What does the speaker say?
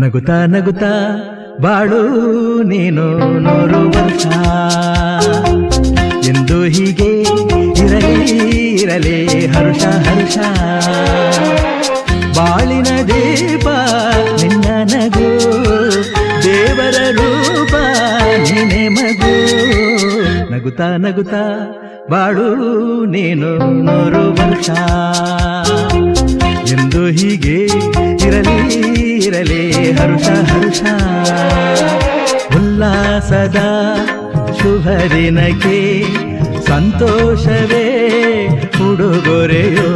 ನಗುತ್ತಾ ನಗುತ್ತಾ ಬಾಳು ನೀನು 100 ವರ್ಷ ಎಂದು ಹೀಗೆ ಇರಲಿ ಇರಲಿ ಹರುಷ ಹರುಷ ಬಾಳಿನ ದೀಪ ನಿನ್ನ ನಗು ದೇವರ ರೂಪ ನೀನೆ ಮಗು ನಗುತ್ತಾ ನಗುತ್ತಾ ಬಾಳು ನೀನು 100 ವರ್ಷ ಎಂದು ಹೀಗೆ ಇರಲಿ ಇರಲಿ ಹರುಷ ಹರುಷ ಉಲ್ಲಾಸದ ಶುಭ ದಿನಕ್ಕೆ ಸಂತೋಷವೇ ಉಡುಗೊರೆಯೋ